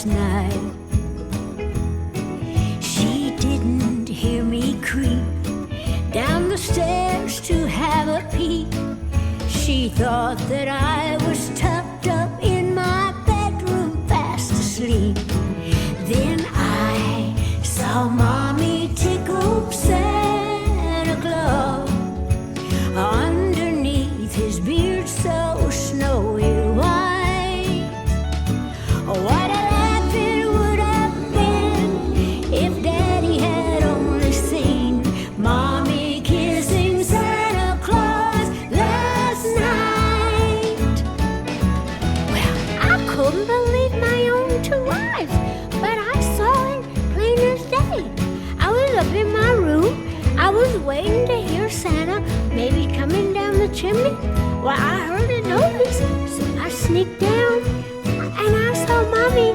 Night. She didn't hear me creep down the stairs to have a peek. She thought that I was tucked up in my bedroom fast asleep. Then I saw Mommy tickle Santa Claus underneath his beard so snowy white. What a waiting to hear Santa, maybe coming down the chimney. Well, I heard a noise, so I sneaked down, and I saw Mommy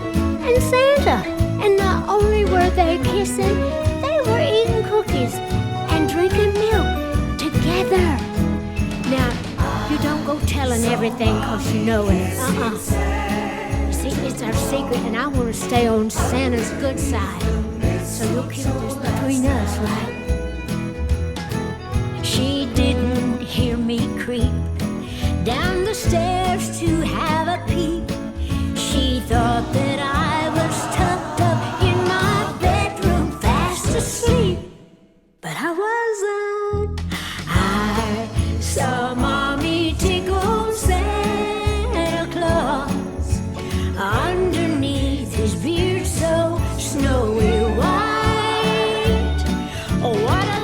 and Santa. And not only were they kissing, they were eating cookies and drinking milk together. Now, you don't go telling everything because you know it. See, it's our secret, and I want to stay on Santa's good side. So you'll keep this between us, right? She didn't hear me creep down the stairs to have a peep. She thought that I was tucked up in my bedroom fast asleep. But I wasn't. I saw Mommy tickle Santa Claus underneath his beard so snowy white. Oh, what a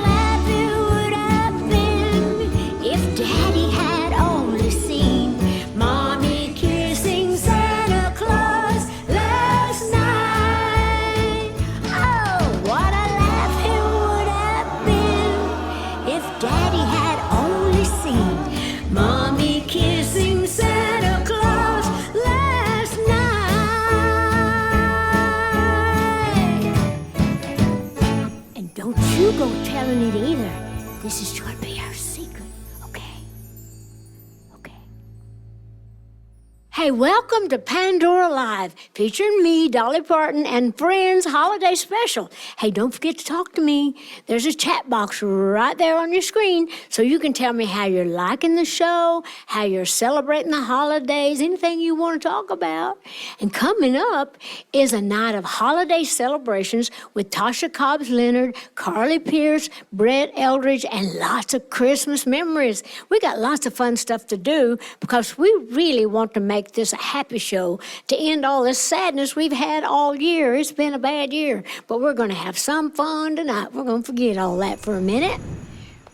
go telling it either. This is going to be our secret, okay? Okay. Hey, welcome to Pandora Live, featuring me, Dolly Parton, and friends holiday special. Hey, don't forget to talk to me. There's a chat box right there on your screen, so you can tell me how you're liking the show, how you're celebrating the holidays, anything you want to talk about. And coming up is a night of holiday celebrations with Tasha, Cobbs, Leonard, Carly Pearce, Brett Eldredge, and lots of Christmas memories. We got lots of fun stuff to do because we really want to make this a happy show to end all this sadness we've had all year. It's been a bad year, but we're going to have some fun tonight. We're going to forget all that for a minute.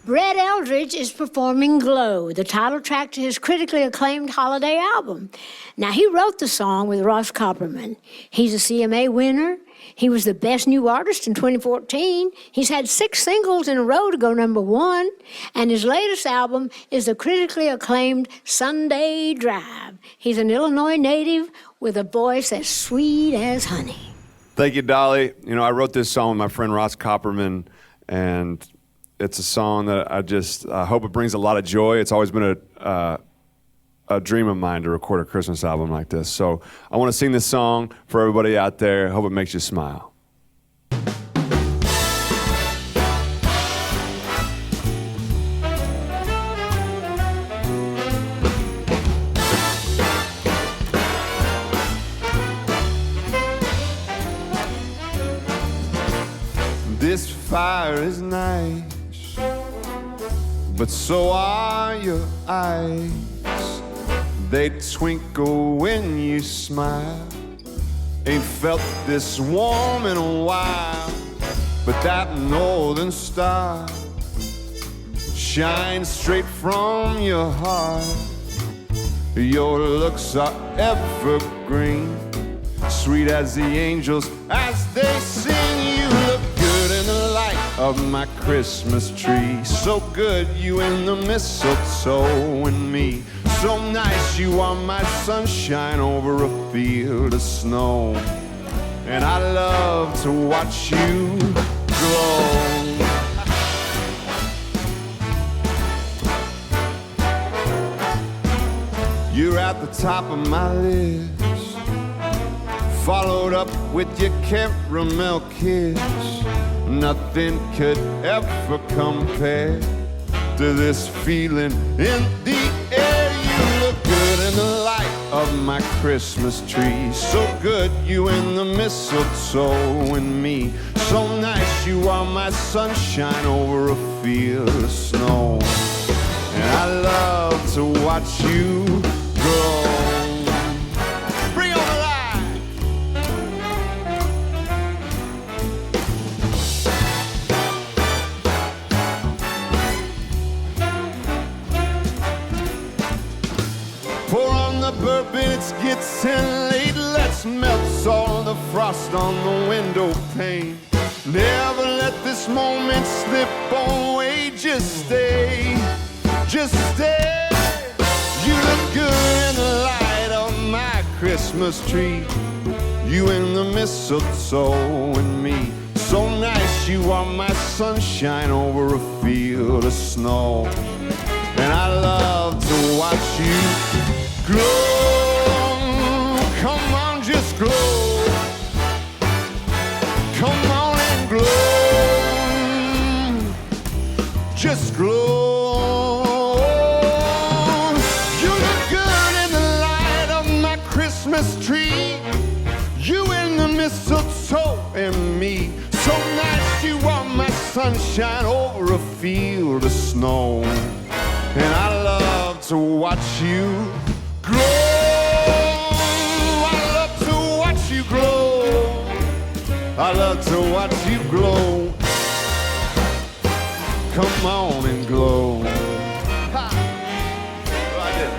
Brett Eldredge is performing Glow, the title track to his critically acclaimed holiday album. Now, he wrote the song with Ross Copperman. He's a CMA winner. He was the best new artist in 2014. He's had 6 singles in a row to go #1. And his latest album is the critically acclaimed Sunday Drive. He's an Illinois native with a voice as sweet as honey. Thank you, Dolly. You know, I wrote this song with my friend Ross Copperman, and it's a song that I hope it brings a lot of joy. It's always been a dream of mine to record a Christmas album like this. So I want to sing this song for everybody out there. Hope it makes you smile. This fire is nice, but so are your eyes. They twinkle when you smile. Ain't felt this warm in a while, but that northern star shine straight from your heart. Your looks are evergreen, sweet as the angels as they sing. You look good in the light of my Christmas tree. So good, you in the mistletoe and me. So nice, you are my sunshine over a field of snow. And I love to watch you glow. You're at the top of my list, followed up with your caramel kiss. Nothing could ever compare to this feeling in the air. You look good in the light of my Christmas tree. So good, you in the mistletoe and me. So nice, you are my sunshine over a field of snow. And I love to watch you grow. Bring on the line. Pour on the bourbon, it's getting late. Let's melt all the frost on the window pane. Never let this moment slip away. Just stay, just stay. You look good in the light of my Christmas tree. You in the mistletoe and me. So nice, you are my sunshine over a field of snow. And I love to watch you glow. Come on, just glow. Come on and glow. Just glow. Christmas tree, you in the mistletoe and me. So nice, you are my sunshine over a field of snow. And I love to watch you glow. I love to watch you glow. I love to watch you glow. Come on and glow. Ha! Oh, I did.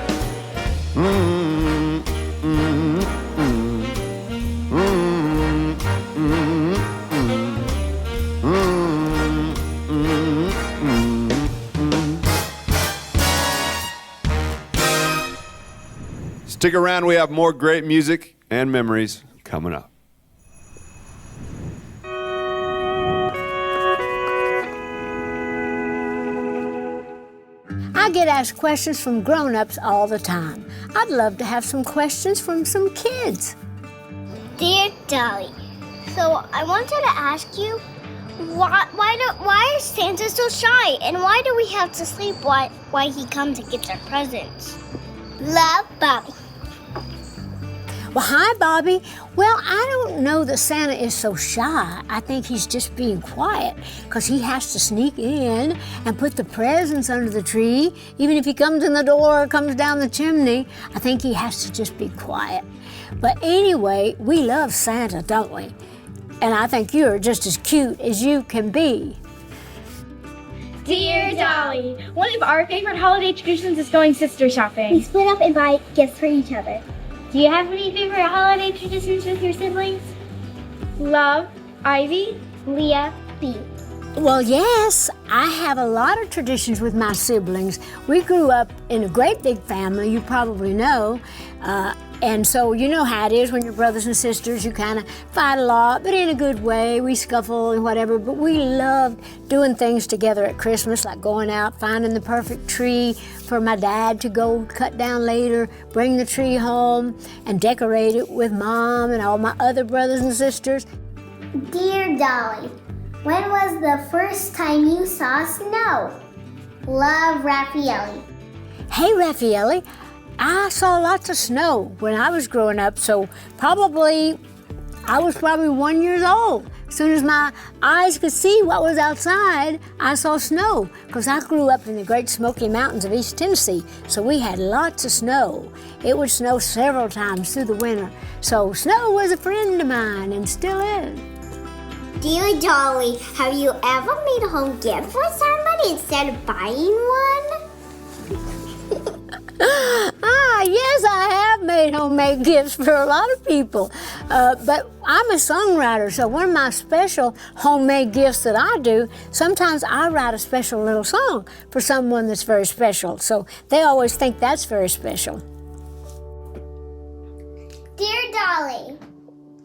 Stick around, we have more great music and memories coming up. I get asked questions from grown-ups all the time. I'd love to have some questions from some kids. Dear Dolly, so I wanted to ask you, why is Santa so shy, and why do we have to sleep while he comes and gets our presents? Love, Bobby. Well, hi, Bobby. Well, I don't know that Santa is so shy. I think he's just being quiet because he has to sneak in and put the presents under the tree. Even if he comes in the door or comes down the chimney, I think he has to just be quiet. But anyway, we love Santa, don't we? And I think you're just as cute as you can be. Dear Dolly, one of our favorite holiday traditions is going sister shopping. We split up and buy gifts for each other. Do you have any favorite holiday traditions with your siblings? Love, Ivy, Leah, B. Well, yes, I have a lot of traditions with my siblings. We grew up in a great big family, you probably know. And so you know how it is when you're brothers and sisters, you kind of fight a lot, but in a good way. We scuffle and whatever, but we loved doing things together at Christmas, like going out, finding the perfect tree for my dad to go cut down later, bring the tree home, and decorate it with Mom and all my other brothers and sisters. Dear Dolly, when was the first time you saw snow? Love, Raffaele. Hey, Raffaele. I saw lots of snow when I was growing up, so I was probably 1 year old. As soon as my eyes could see what was outside, I saw snow, because I grew up in the Great Smoky Mountains of East Tennessee, so we had lots of snow. It would snow several times through the winter, so snow was a friend of mine and still is. Dear Dolly, have you ever made a home gift for somebody? money instead of buying one? Yes, I have made homemade gifts for a lot of people. But I'm a songwriter, so one of my special homemade gifts that I do, sometimes I write a special little song for someone that's very special. So they always think that's very special. Dear Dolly,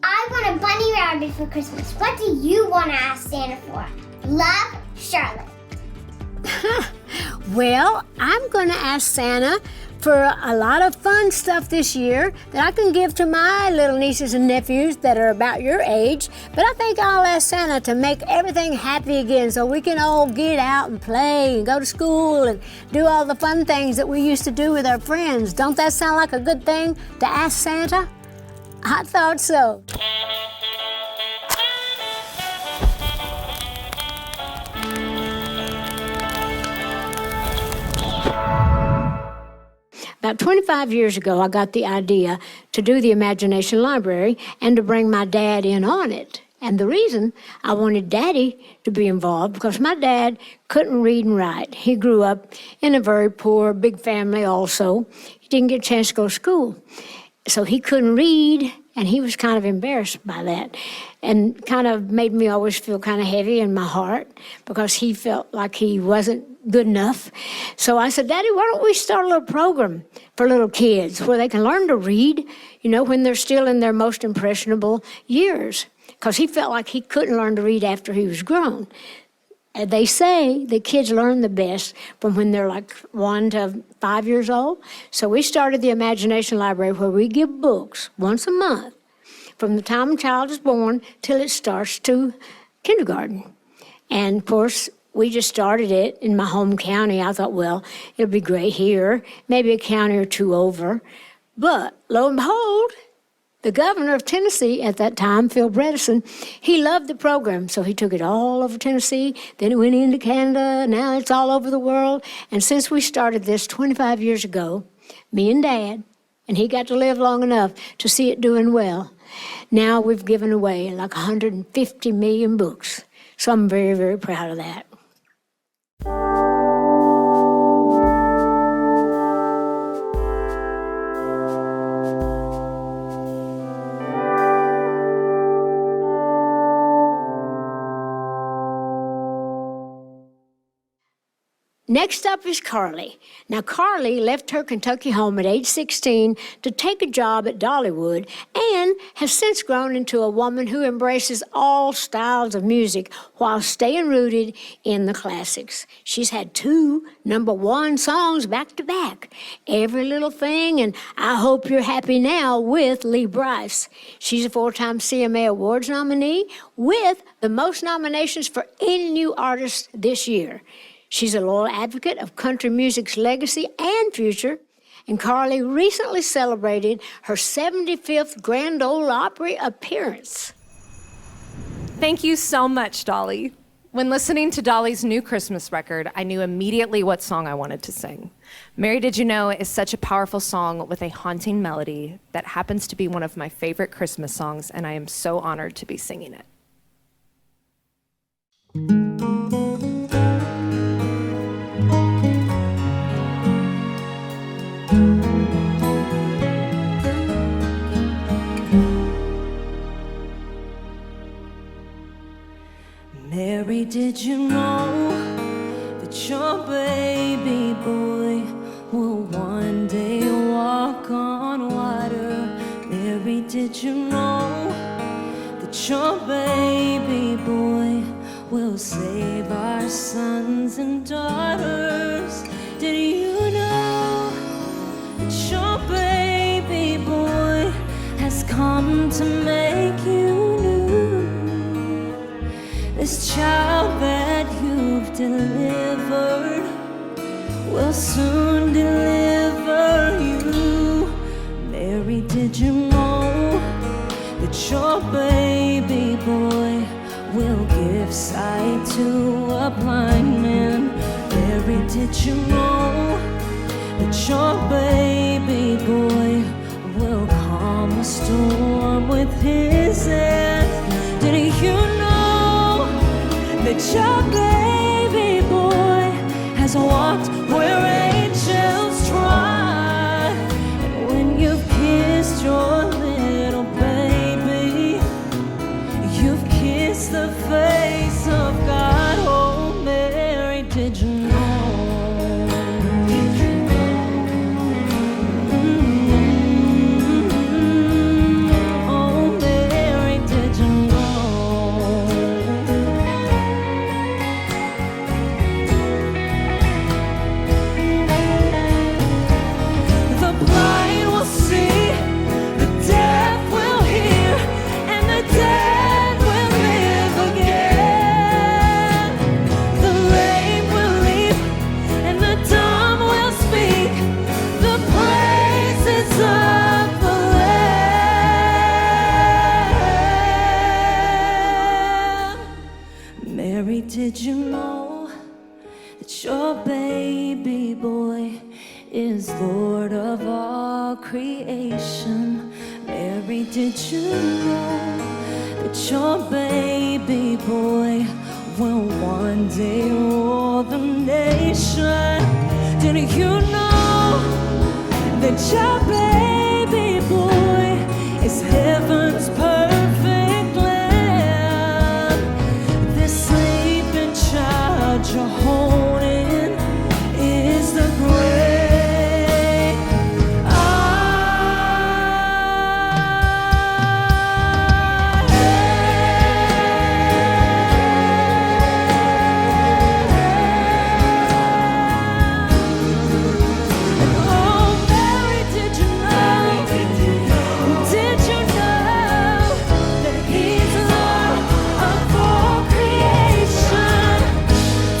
I want a bunny rabbit for Christmas. What do you want to ask Santa for? Love, Charlotte. Well, I'm going to ask Santa for a lot of fun stuff this year that I can give to my little nieces and nephews that are about your age. But I think I'll ask Santa to make everything happy again so we can all get out and play and go to school and do all the fun things that we used to do with our friends. Don't that sound like a good thing to ask Santa? I thought so. About 25 years ago, I got the idea to do the Imagination Library and to bring my dad in on it. And the reason I wanted Daddy to be involved, because my dad couldn't read and write. He grew up in a very poor, big family also. He didn't get a chance to go to school. So he couldn't read, and he was kind of embarrassed by that. And kind of made me always feel kind of heavy in my heart because he felt like he wasn't good enough. So I said, Daddy, why don't we start a little program for little kids where they can learn to read, when they're still in their most impressionable years. Because he felt like he couldn't learn to read after he was grown. And they say the kids learn the best from when they're like 1 to 5 years old. So we started the Imagination Library where we give books once a month from the time a child is born till it starts to kindergarten. And of course, we just started it in my home county. I thought, well, it'll be great here, maybe a county or two over. But lo and behold, the governor of Tennessee at that time, Phil Bredesen, he loved the program, so he took it all over Tennessee. Then it went into Canada. Now it's all over the world. And since we started this 25 years ago, me and Dad, and he got to live long enough to see it doing well, now we've given away like 150 million books. So I'm very, very proud of that. Next up is Carly. Now, Carly left her Kentucky home at age 16 to take a job at Dollywood and has since grown into a woman who embraces all styles of music while staying rooted in the classics. She's had 2 #1 songs back to back, Every Little Thing and I Hope You're Happy Now with Lee Brice. She's a 4-time CMA Awards nominee with the most nominations for any new artist this year. She's a loyal advocate of country music's legacy and future, and Carly recently celebrated her 75th Grand Ole Opry appearance. Thank you so much, Dolly. When listening to Dolly's new Christmas record, I knew immediately what song I wanted to sing. Mary Did You Know is such a powerful song with a haunting melody that happens to be one of my favorite Christmas songs, and I am so honored to be singing it. Mary, did you know that your baby boy will one day walk on water? Mary, did you know that your baby boy will save our sons and daughters? Did you know that your baby boy has come to make you new? This child that you've delivered will soon deliver you. Mary, did you know that your baby boy will give sight to a blind man? Mary, did you know that your baby boy will calm a storm with his hands? Did you know that your baby boy has walked where angels trod. And when you've kissed your little baby, you've kissed the face of God. Oh, Mary, did you know? Did you know that your baby boy is Lord of all creation? Mary, did you know that your baby boy will one day rule the nation? Did you know that your baby boy is heaven's perfect lamb? This child you're holding is the great I am. Oh, Mary, did you know? Did you know that He's Lord of all creation?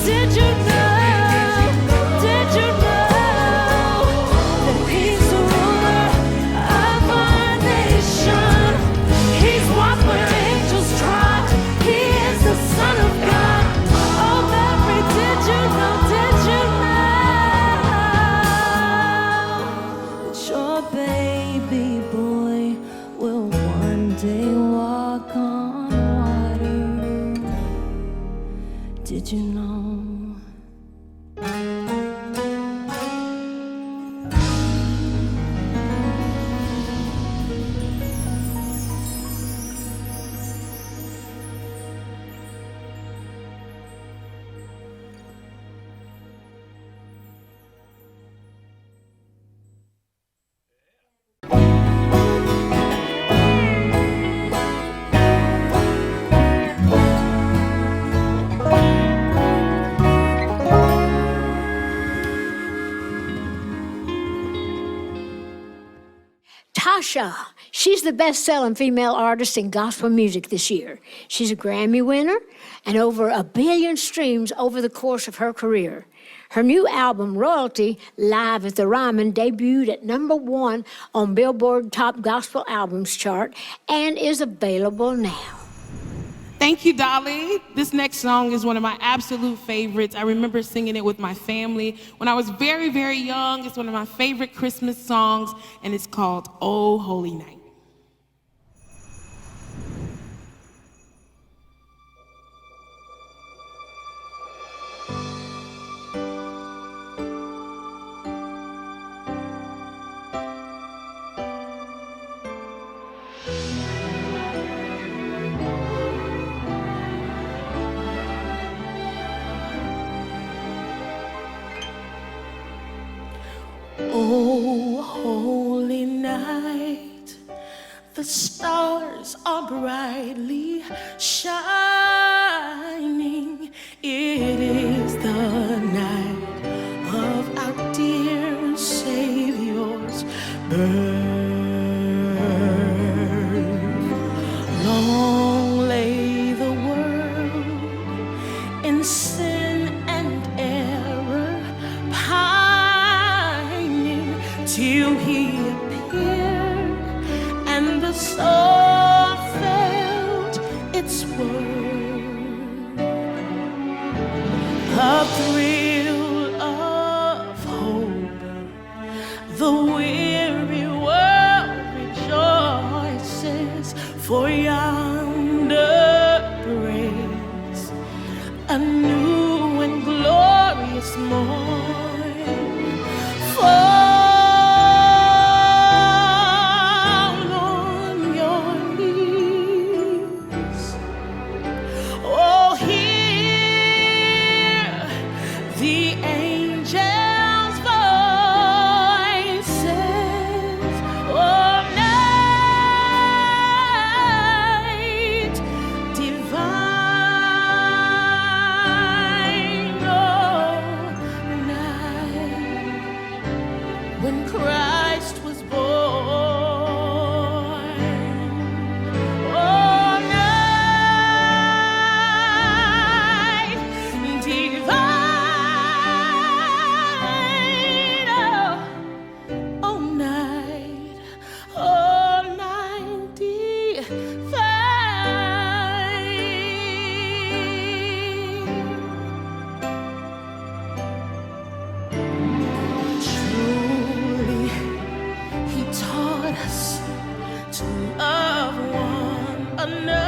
Did you know that He's the ruler of our nation? He's walked where angels trod. He is the Son of God. Oh, Mary, did you know that your baby boy will one day walk on water? Did you know? Tasha, she's the best-selling female artist in gospel music this year. She's a Grammy winner and over 1 billion streams over the course of her career. Her new album, Royalty, Live at the Ryman, debuted at #1 on Billboard Top Gospel Albums chart and is available now. Thank you, Dolly. This next song is one of my absolute favorites. I remember singing it with my family when I was very, very young. It's one of my favorite Christmas songs, and it's called Oh Holy Night. Oh, holy night, the stars are brightly shining. It is the night of our dear Savior's birth. Long lay the world in sin and error, till He appeared, and the soul felt its worth. A thrill of hope, the weary world rejoices, for yonder breaks a new and glorious Christmas morn. Fall on your knees. Oh, hear the angels' voices. Oh, night divine. Oh, night when Christ was born. Oh, night divine. Oh, night divine. Truly, he taught us to love one another.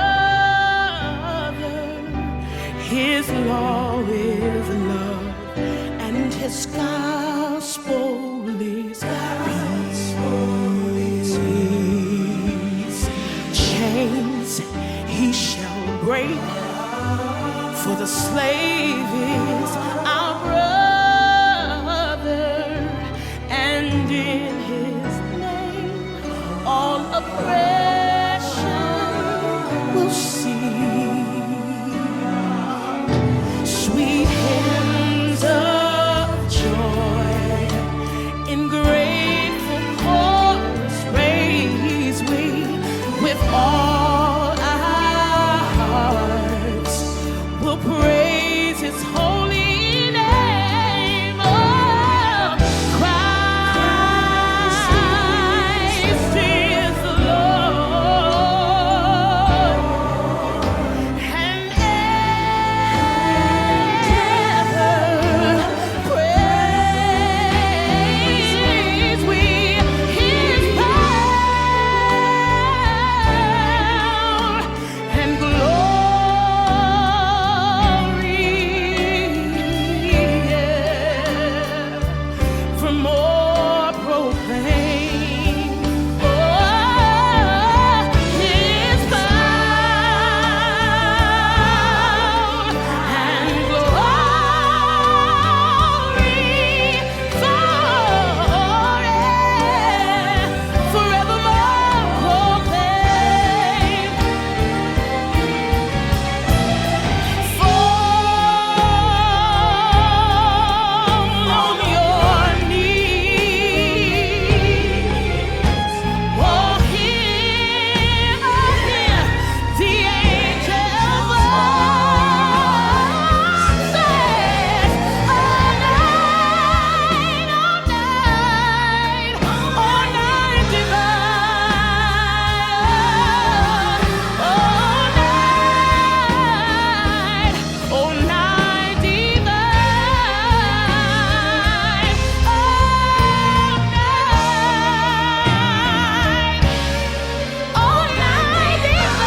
His law is love, and his gospel is peace. Chains he shall break, for the slave is our brother, and in his name all oppression will cease. Sweet hymns of joy in grateful chorus raise we with all our hearts. We'll praise his holy name. Oh, Christ is the Lord, and ever praise we his power and glory. Yeah. For more proclaim, oh, his power and glory forevermore proclaim. Fall on your knees. Oh, hear the angels' voices. All night, all night, all night divine. All night, all night divine. All night divine.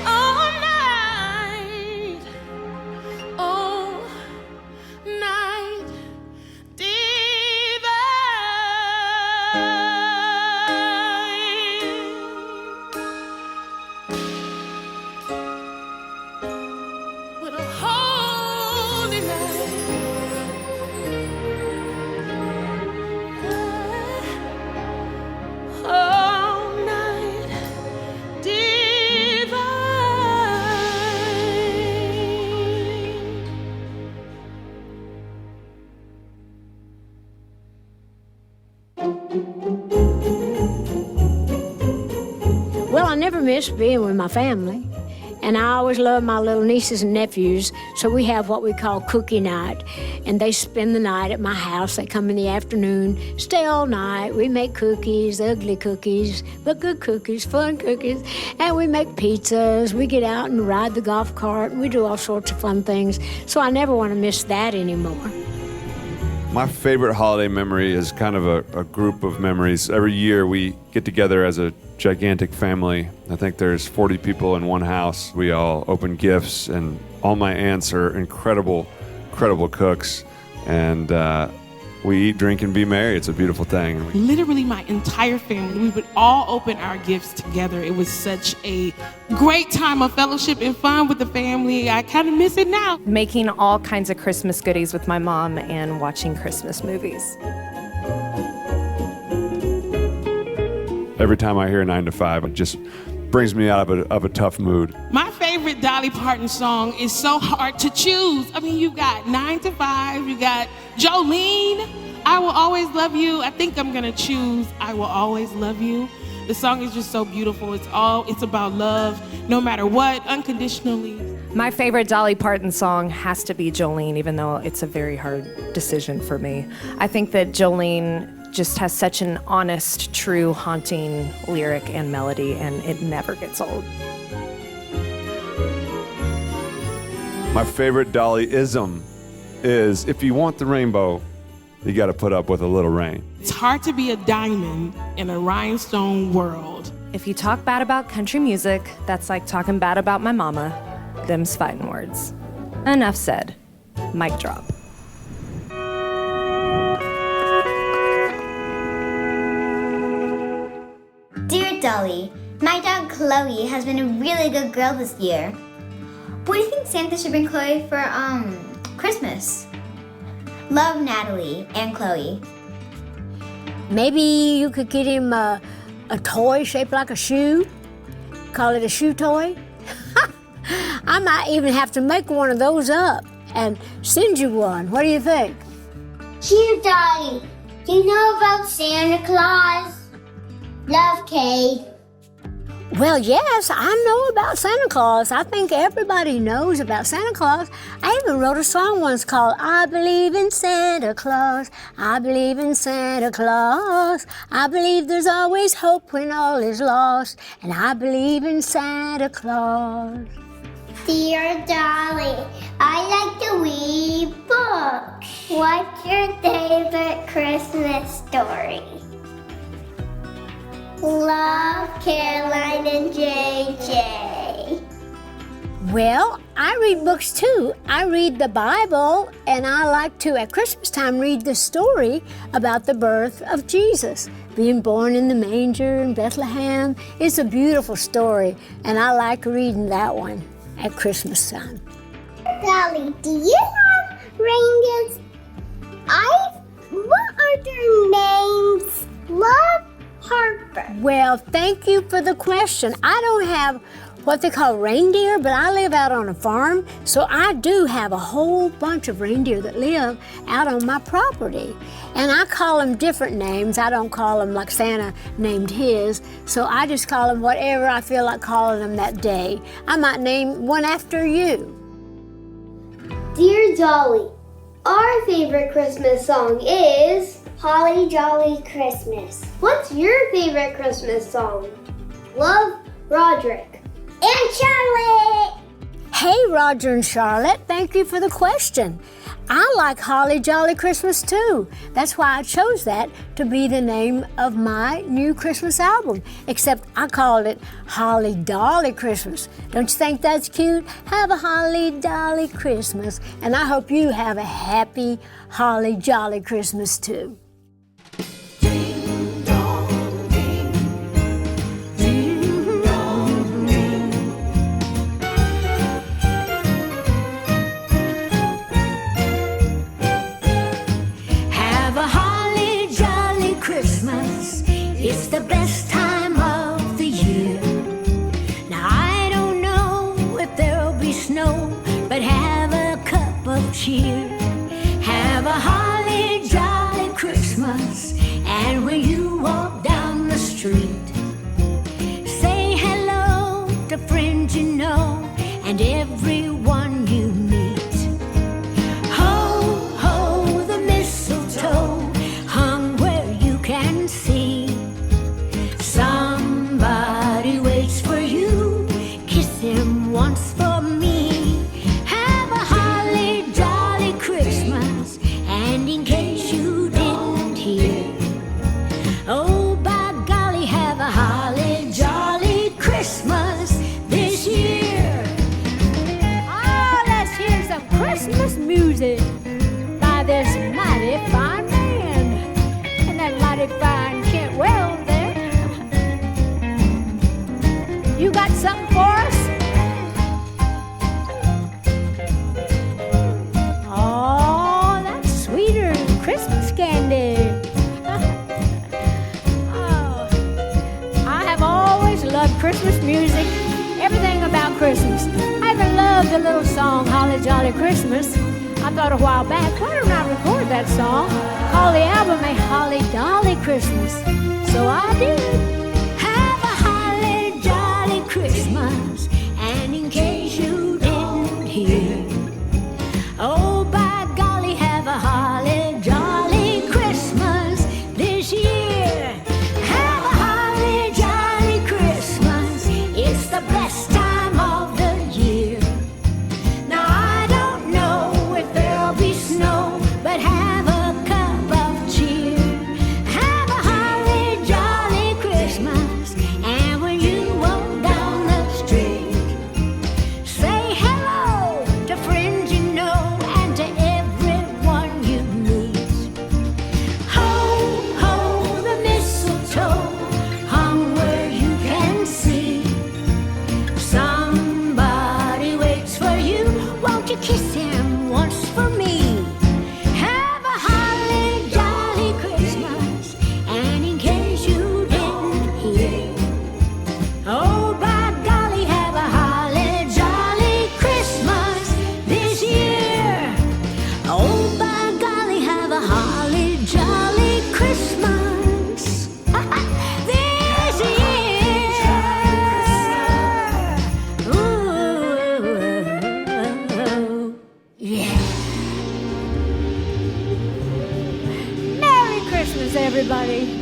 All night, all night divine. What a holy night. All night divine. Well, I never miss being with my family. And I always love my little nieces and nephews, so we have what we call cookie night. And they spend the night at my house. They come in the afternoon, stay all night. We make cookies, ugly cookies, but good cookies, fun cookies. And we make pizzas. We get out and ride the golf cart. And we do all sorts of fun things. So I never want to miss that anymore. My favorite holiday memory is kind of a group of memories. Every year we get together as a gigantic family. I think there's 40 people in one house. We all open gifts, and all my aunts are incredible cooks. And we eat, drink, and be merry. It's a beautiful thing. Literally my entire family, we would all open our gifts together. It was such a great time of fellowship and fun with the family. I kind of miss it now. Making all kinds of Christmas goodies with my mom and watching Christmas movies. Every time I hear 9 to 5, it just brings me out of a tough mood. My favorite Dolly Parton song is so hard to choose. I mean, you got 9 to 5, you got Jolene, I Will Always Love You. I think I'm gonna choose I Will Always Love You. The song is just so beautiful. It's about love, no matter what, unconditionally. My favorite Dolly Parton song has to be Jolene, even though it's a very hard decision for me. I think that Jolene just has such an honest, true, haunting lyric and melody, and it never gets old. My favorite Dolly-ism is, if you want the rainbow, you got to put up with a little rain. It's hard to be a diamond in a rhinestone world. If you talk bad about country music, that's like talking bad about my mama. Them's fighting words. Enough said. Mic drop. Dear Dolly, my dog Chloe has been a really good girl this year. What do you think Santa should bring Chloe for Christmas? Love, Natalie and Chloe. Maybe you could get him a toy shaped like a shoe. Call it a shoe toy. I might even have to make one of those up and send you one. What do you think? Dear Dolly, do you know about Santa Claus? Love, Kate. Well, yes, I know about Santa Claus. I think everybody knows about Santa Claus. I even wrote a song once called I Believe in Santa Claus. I believe in Santa Claus. I believe there's always hope when all is lost. And I believe in Santa Claus. Dear Dolly, I like to read books. What's your favorite Christmas story? Love, Caroline and JJ. Well, I read books too. I read the Bible, and I like to, at Christmas time, read the story about the birth of Jesus, being born in the manger in Bethlehem. It's a beautiful story, and I like reading that one at Christmas time. Dolly, do you have reindeers? What are their names? Love, Harper. Well, thank you for the question. I don't have what they call reindeer, but I live out on a farm, so I do have a whole bunch of reindeer that live out on my property. And I call them different names. I don't call them like Santa named his, so I just call them whatever I feel like calling them that day. I might name one after you. Dear Dolly, our favorite Christmas song is Holly Jolly Christmas. What's your favorite Christmas song? Love, Roderick. And Charlotte! Hey, Roger and Charlotte, thank you for the question. I like Holly Jolly Christmas too. That's why I chose that to be the name of my new Christmas album, except I called it Holly Dolly Christmas. Don't you think that's cute? Have a Holly Dolly Christmas, and I hope you have a happy Holly Jolly Christmas too. It's the best time of the year. Now I don't know if there'll be snow, but have a cup of cheer. Have a holly jolly Christmas, and when you walk down the street, say hello to friends you know and everyone you meet. Ho, ho, the mistletoe hung where you can see. Somebody waits for you, kiss him once for me. Have a holly jolly Christmas, and in case you didn't hear, oh by golly, have a holly You got something for us? Oh, that's sweeter than Christmas candy. Oh, I have always loved Christmas music, everything about Christmas. I even loved the little song, Holly Jolly Christmas. I thought a while back, why don't I record that song? Call the album a Holly Dolly Christmas. So I did. Have a holly jolly Christmas, and in case you didn't hear, oh by golly, have a holly jolly Christmas this year. Have a holly jolly Christmas, it's the best time of the year. Now I don't know if there'll be snow, but have a cup of cheer. Have a holly jolly Christmas, and when you walk down the street, say hello to friends you know and to everyone you meet. Ho, ho, the mistletoe hung where you can see. Somebody waits for you, won't you kiss him once for me? Have a holly jolly Christmas, and in case you didn't hear, oh by golly, have a holly jolly Christmas this year. Oh by golly, have a holly jolly Christmas this year. Ooh, yeah. Merry Christmas, everybody.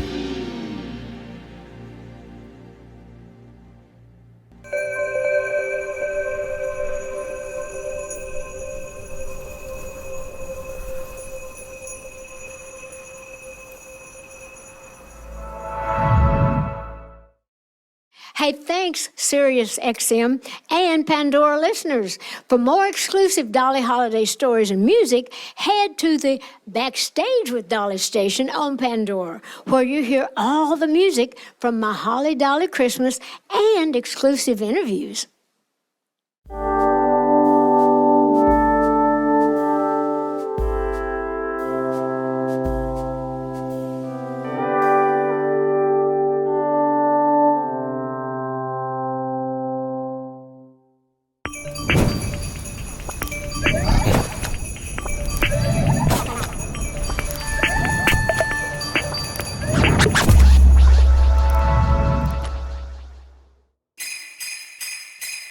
Hey, thanks, Sirius XM and Pandora listeners. For more exclusive Dolly holiday stories and music, head to the Backstage with Dolly station on Pandora, where you hear all the music from my Holly Dolly Christmas and exclusive interviews.